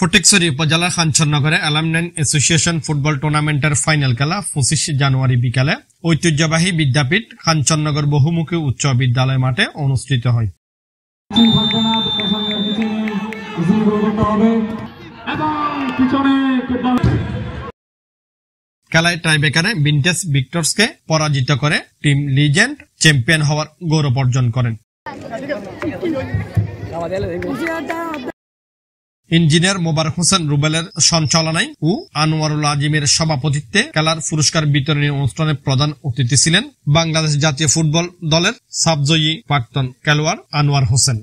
ফটিকছড়ি উপজেলার কাঞ্চননগরে alumni association football টুর্নামেন্টের final খেলা 25 জানুয়ারি বিকালে ঐতিহ্যবাহী বিদ্যাপীঠ কাঞ্চননগর বহুমুখী উচ্চ বিদ্যালয় মাঠে অনুষ্ঠিত হয়। খেলায় টাইব্রেকারে ভিনটেজ ভিক্টরসকে পরাজিত করে টিম লিজেন্ড চ্যাম্পিয়ন হওয়ার গৌরব অর্জন করেন। ইঞ্জিনিয়ার মোবারক হোসেন রুবেলের সঞ্চালনায় ও আনোয়ারুল আজিমের সভাপতিত্বে খেলার পুরস্কার বিতরণী অনুষ্ঠানে প্রধান অতিথি ছিলেন বাংলাদেশ জাতীয় ফুটবল দলের সাবজয়ী প্রাক্তন খেলোয়াড় আনোয়ার হোসেন।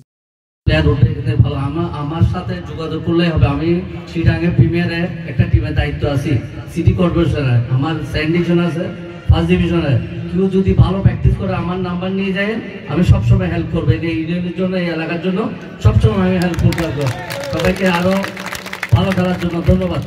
আমার সাথে যোগাযোগ করলেই হবে। আমি চিটাঙ্গে প্রিমিয়ারে একটা টিমের দায়িত্ব আছি, সিটি কর্পোরেশনে আমার সেকেন্ড ডিভিশন আছে, ফার্স্ট ডিভিশনে। কেউ যদি ভালো প্র্যাকটিস করে আমার নাম্বার নিয়ে যায়, আমি সবসময় হেল্প করবো। এই ইউনিয়নের জন্য, এই এলাকার জন্য সবসময় আমি হেল্প করতে পারবো। সবাইকে আরো ভালো খেলার জন্য ধন্যবাদ।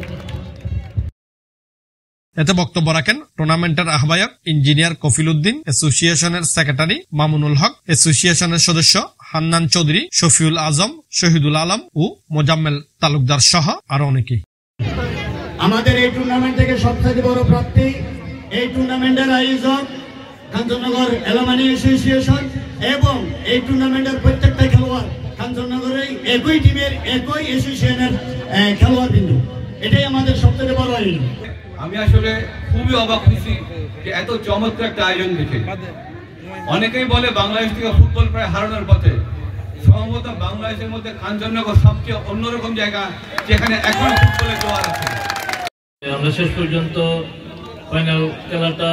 এতে বক্তব্য রাখেন টুর্নামেন্টের আহ্বায়ক ইঞ্জিনিয়ার কফিল উদ্দিন, অ্যাসোসিয়েশনের সেক্রেটারি মামুনুল হক, অ্যাসোসিয়েশনের সদস্য হান্নান চৌধুরী, শফিউল আজম, শহীদুল আলম ও মোজাম্মেল তালুকদার সহ আরো অনেকে। আমাদের এই টুর্নামেন্ট থেকে সবথেকে বড় প্রাপ্তি, এই টুর্নামেন্টের আয়োজক কাঞ্চননগর অ্যালামনাই অ্যাসোসিয়েশন এবং এই টুর্নামেন্টের প্রত্যেকটা খেলোয়াড় কাঞ্চননগরের একই টিমের একই অ্যাসোসিয়েশনের খেলোয়াড় বিন্দু। এটাই আমাদের সবথেকে বড় আয়োজন। আমি আসলে খুবই অবাক হয়েছি যে এত চমৎকার একটা আয়োজন দেখে। অনেকেই বলে বাংলাদেশ থেকে ফুটবল প্রায় হারানোর পথে। সম্ভবত বাংলাদেশের মধ্যে কাঞ্চননগর সবচেয়ে অন্যরকম জায়গা, যেখানে এখনো ফুটবলের জোয়ার আছে। আমরা শেষ পর্যন্ত ফাইনাল খেলাটা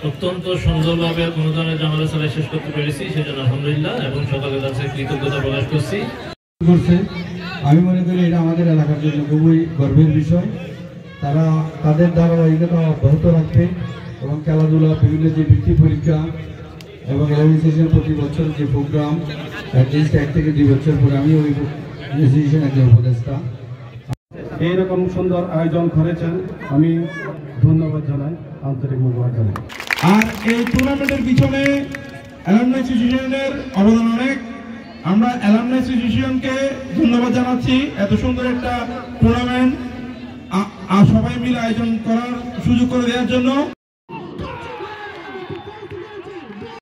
অত্যন্ত সুন্দরভাবে কোনো ধরনের ঝামেলা ছাড়াই শেষ করতে পেরেছি, সেজন্য আলহামদুলিল্লাহ এবং সকলের কাছে কৃতজ্ঞতা প্রকাশ করছি। আমি মনে করি এটা আমাদের এলাকার জন্য খুবই গর্বের বিষয়। তারা তাদের ধারাবাহিকতা অব্যাহত রাখবে এবং খেলাধুলা, বিভিন্ন যে বৃত্তি পরীক্ষা এবং অ্যাসোসিয়েশন প্রতি বছর যে প্রোগ্রাম, অ্যাটলিস্ট 1 থেকে 2 বছর পরে আমি ওই অ্যাসোসিয়েশন একজন উপদেষ্টা। এইরকম সুন্দর আয়োজন করেছেন, আমি ধন্যবাদ জানাই, আন্তরিক মোবারক জানাই। আর এই টুর্নামেন্টের পিছনে অ্যালামনাই অ্যাসোসিয়েশনের অবদান অনেক। আমরা অ্যালামনাই অ্যাসোসিয়েশনকে ধন্যবাদ জানাচ্ছি এত সুন্দর একটা টুর্নামেন্ট সবাই মিলে আয়োজন করার সুযোগ করে দেওয়ার জন্য।